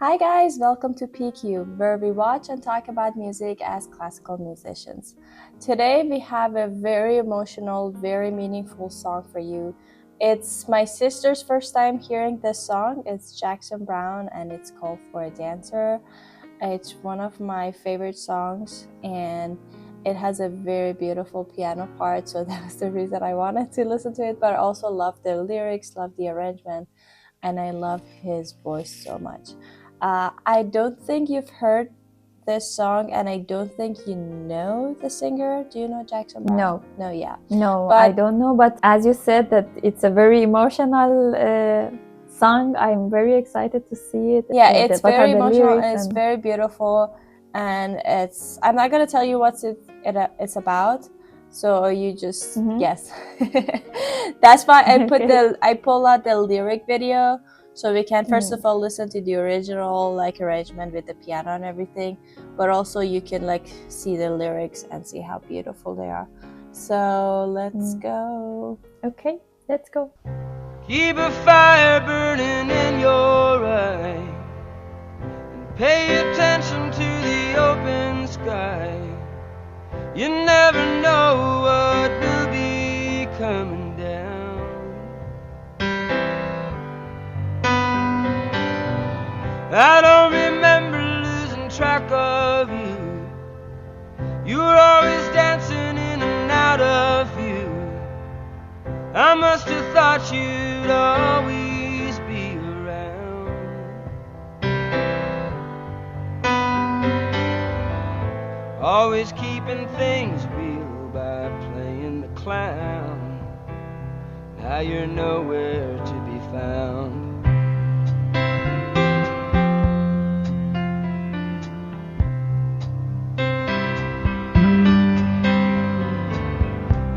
Hi guys, welcome to PQ, where we watch and talk about music as classical musicians. Today we have a very emotional, very meaningful song for you. It's my sister's first time hearing this song. It's Jackson Browne and it's called For a Dancer. It's one of my favorite songs and it has a very beautiful piano part, so that was the reason I wanted to listen to it, but I also love the lyrics, love the arrangement, and I love his voice so much. I don't think you've heard this song, and I don't think you know the singer. Do you know Jackson Browne? No. No, yeah. No, I don't know. But as you said that it's a very emotional song, I'm very excited to see it. Yeah, it's What are very the emotional lyrics and it's very beautiful. And I'm not gonna tell you what it's about, so you just guess. That's why I pull out the lyric video, so we can first of all listen to the original arrangement with the piano and everything, but also you can see the lyrics and see how beautiful they are. So let's go. Okay, let's go. Keep a fire burning in your eye and pay attention to the open sky. You never know what will be coming down. I don't remember losing track of you. You were always dancing in and out of view. I must have thought you'd always be around. Always keeping things real by playing the clown. Now you're nowhere to be found.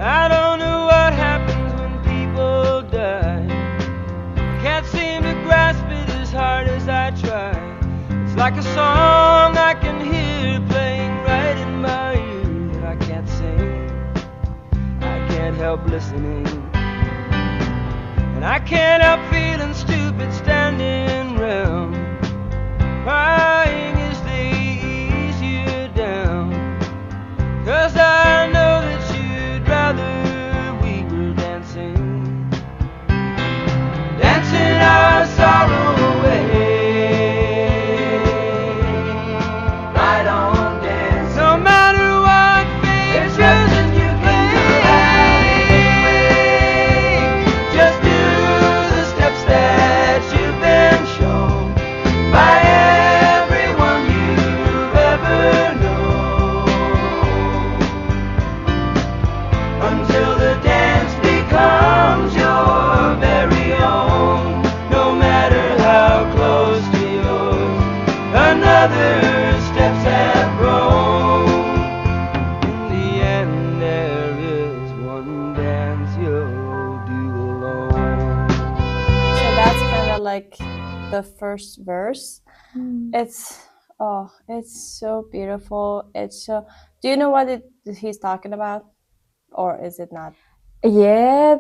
I don't know what happens when people die. Can't seem to grasp it as hard as I try. It's like a song I can hear playing right in my ear that I can't sing. I can't help listening, and I can't help feeling stupid standing round, crying as they ease you down. 'Cause I know that you'd rather we were dancing, dancing our sorrow away. Right on, dance. No matter what fate chooses you play, just do the steps that you've been shown by everyone you've ever known, until the dance becomes your very own. No matter how close to yours another steps have grown, in the end there is one dance you'll do alone. So that's kind of like the first verse. It's so beautiful. It's so. Do you know what he's talking about, or is it not? Yeah,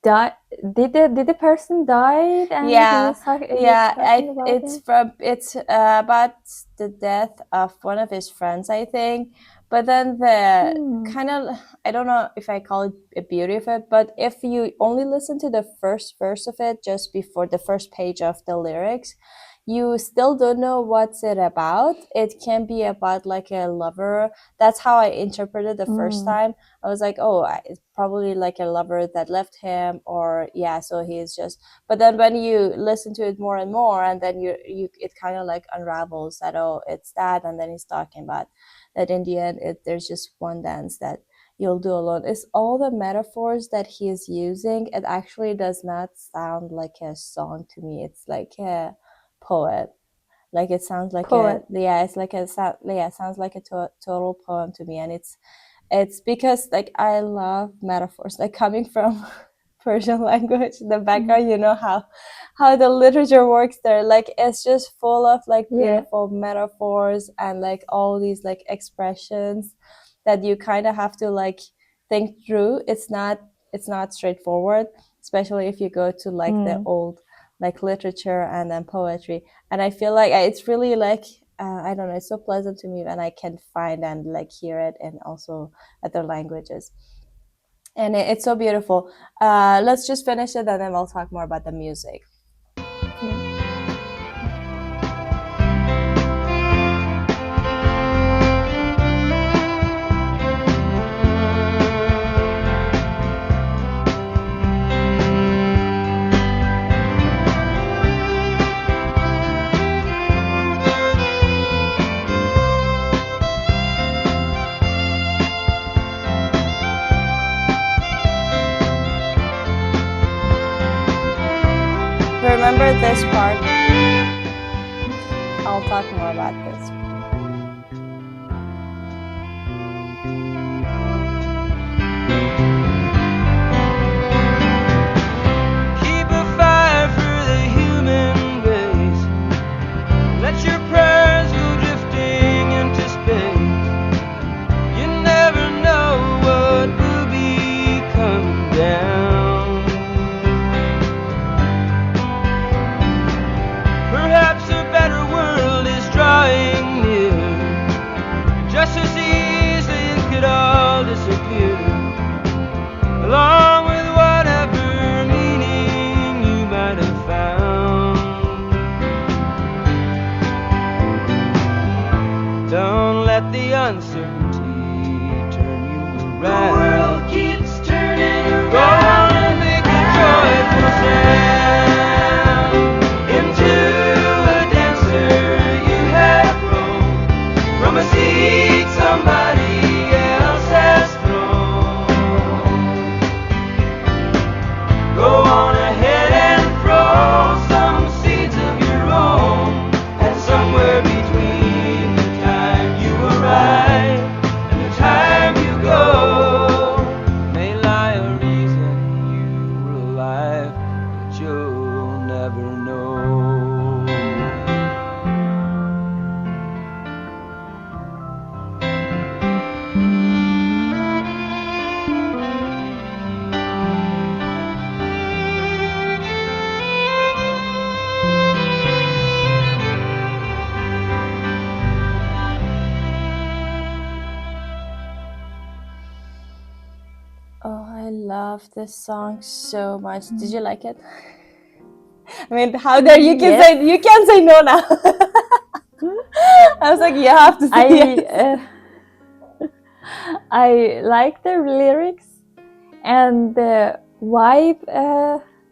did the person died and Yeah, about it's about the death of one of his friends, I think. But then the kind of, I don't know if I call it a beauty of it, but if you only listen to the first verse of it just before the first page of the lyrics, you still don't know what's it about. It can be about a lover. That's how I interpreted the first time. I was like, oh, it's probably a lover that left him, or yeah, so he's just. But then when you listen to it more and more, and then you it kind of unravels that, oh, it's that, and then he's talking about that in the end there's just one dance that you'll do alone. It's all the metaphors that he is using. It actually does not sound like a song to me. It's like a poet. It sounds like poet. it's like it sounds like a total poem to me. And it's because I love metaphors coming from Persian language, the background. You know how the literature works there. It's just full of beautiful metaphors and all these expressions that you kind of have to think through. It's not straightforward, especially if you go to the old like literature and then poetry. And I feel like it's really like I don't know, it's so pleasant to me when I can find and like hear it in also other languages. And it's so beautiful. Let's just finish it and then we'll talk more about the music. Remember this part? I'll talk more about this. Keep a fire for the human race. Let your prayers go drifting into space. You never know what will be coming down. Perhaps a better world is drawing near. Just as easily it could all disappear, along with whatever meaning you might have found. Don't let the uncertainty turn you around. The world keeps turning around. Go on and make a joyful sound into a dancer you have grown from a seed somebody else has thrown. Go on ahead and throw some seeds of your own, and somewhere between the time you arrive and the time you go may lie a reason you were alive that you'll never know. Oh, I love this song so much. Did you like it? I mean, how dare you can Yes. say, you can't say no now. I was like, you have to say yes. I like the lyrics and the vibe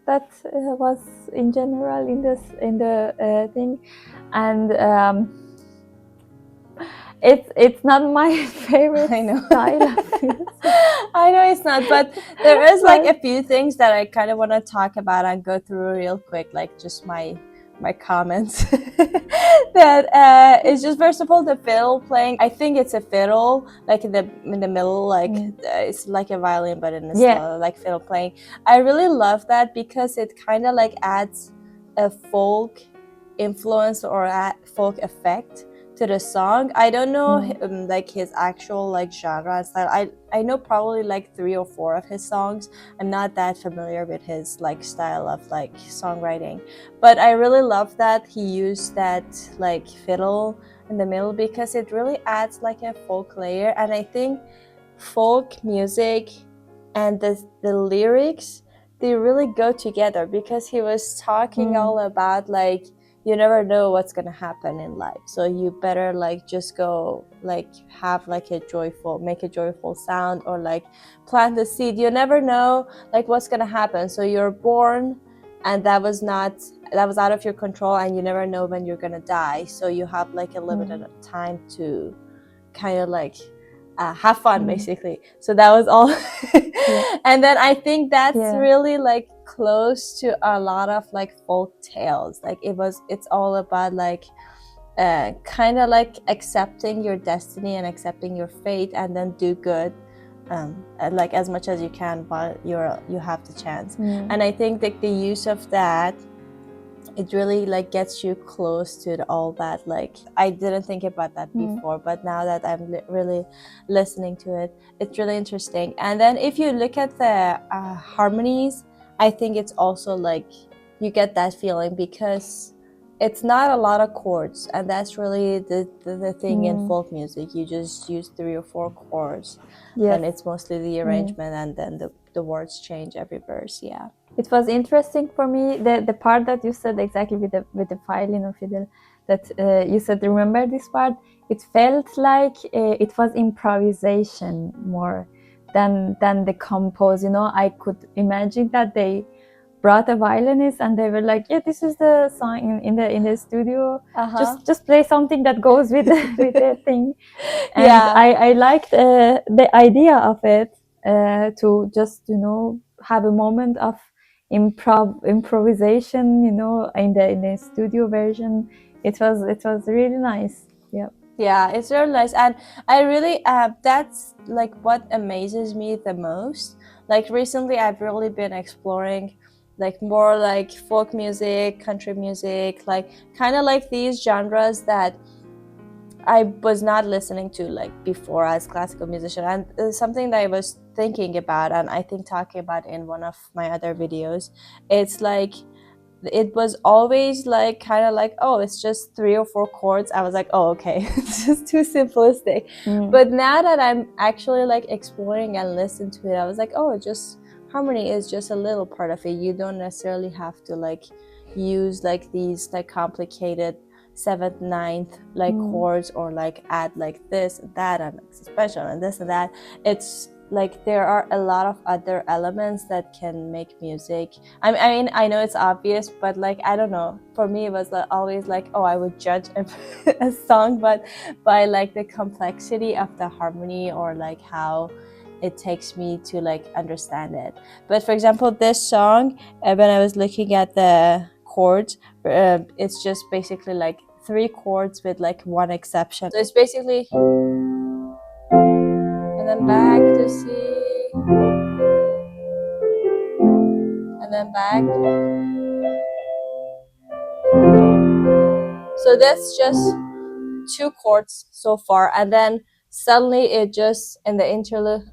that was in general in the thing, and it's not my favorite I know. style of music. I know it's not, but there is like a few things that I kind of want to talk about and go through real quick, like just my comments. That is just, first of all, the fiddle playing. I think it's a fiddle, like in the middle, like it's like a violin, but in a slow, like fiddle playing. I really love that because it kind of like adds a folk influence or a folk effect to the song. I don't know like his actual like genre and style. I know probably like 3 or 4 of his songs. I'm not that familiar with his like style of like songwriting, but I really love that he used that like fiddle in the middle because it really adds like a folk layer. And I think folk music and the lyrics, they really go together because he was talking all about like, you never know what's gonna happen in life, so you better like just go like have like make a joyful sound, or like plant the seed. You never know like what's gonna happen, so you're born and that was out of your control, and you never know when you're gonna die, so you have like a limited time to kind of like have fun basically. So that was all. And then I think that's really like close to a lot of like folk tales. Like it's all about like kind of like accepting your destiny and accepting your fate, and then do good like as much as you can while you have the chance. And I think that the use of that, it really like gets you close to all that. Like I didn't think about that before, but now that I'm really listening to it, it's really interesting. And then if you look at the harmonies, I think it's also like you get that feeling, because it's not a lot of chords, and that's really the thing in folk music. You just use 3 or 4 chords. Yes. Then it's mostly the arrangement, and then the words change every verse. Yeah. It was interesting for me, the part that you said exactly with the violin or fiddle, that you said, remember this part? It felt like it was improvisation more than the compose. You know, I could imagine that they brought a violinist and they were like, yeah, this is the song in the studio. Just play something that goes with with the thing. And Yeah. I liked the idea of it, to just, you know, have a moment of improvisation, you know, in the studio version. It was really nice. Yeah, it's really nice, and I really that's like what amazes me the most. Like recently I've really been exploring like more like folk music, country music, like kind of like these genres that I was not listening to like before as classical musician. And something that I was thinking about, and I think talking about in one of my other videos, it's like it was always like kind of like, oh, it's just 3 or 4 chords. I was like, oh, okay, it's just too simplistic. But now that I'm actually like exploring and listen to it, I was like, oh, just harmony is just a little part of it. You don't necessarily have to like use like these like complicated 7th, 9th like chords, or like add like this and that and like suspension and this and that. It's like there are a lot of other elements that can make music. I mean, I know it's obvious, but like, I don't know, for me it was like always like, oh, I would judge a song but by like the complexity of the harmony, or like how it takes me to like understand it. But for example, this song, when I was looking at the chords, it's just basically like 3 chords with like 1 exception. So it's basically, and then back to C, and then back. So that's just 2 chords so far, and then suddenly it just, in the interlude,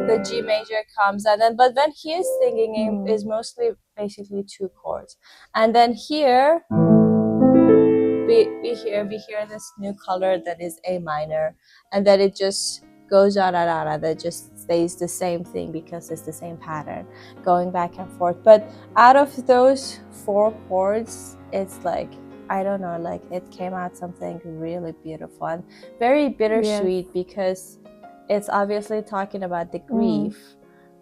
the G major comes, and then but when he is singing it is mostly basically 2 chords, and then here we hear this new color that is A minor, and then it just goes on and on, and it just stays the same thing because it's the same pattern going back and forth. But out of those 4 chords, it's like, I don't know, like it came out something really beautiful and very bittersweet, because it's obviously talking about the grief,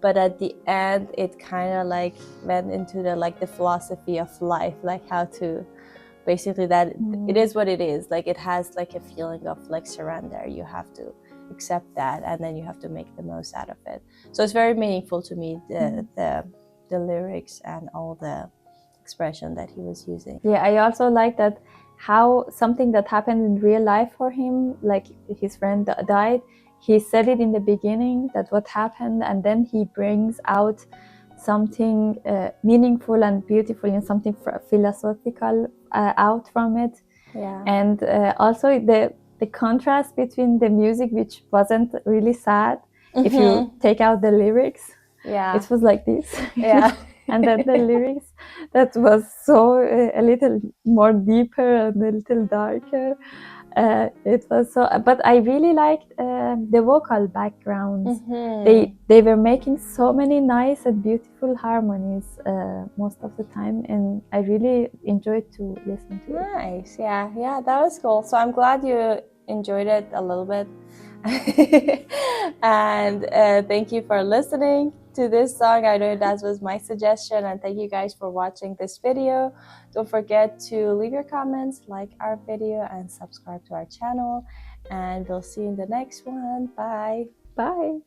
but at the end it kind of like went into the like the philosophy of life, like how to basically that it is what it is. Like it has like a feeling of like surrender. You have to accept that, and then you have to make the most out of it. So it's very meaningful to me, the lyrics and all the expression that he was using. Yeah, I also like that how something that happened in real life for him, like his friend died, he said it in the beginning, that what happened, and then he brings out something meaningful and beautiful and something philosophical out from it. Yeah. And also the contrast between the music, which wasn't really sad, if you take out the lyrics, it was like this. Yeah. And then the lyrics that was so a little more deeper and a little darker. It was so, but I really liked the vocal backgrounds. They were making so many nice and beautiful harmonies most of the time, and I really enjoyed to listen to it. Nice, yeah, that was cool. So I'm glad you enjoyed it a little bit. And thank you for listening to this song. I know that was my suggestion, and thank you guys for watching this video. Don't forget to leave your comments, like our video, and subscribe to our channel, and we'll see you in the next one. Bye. Bye.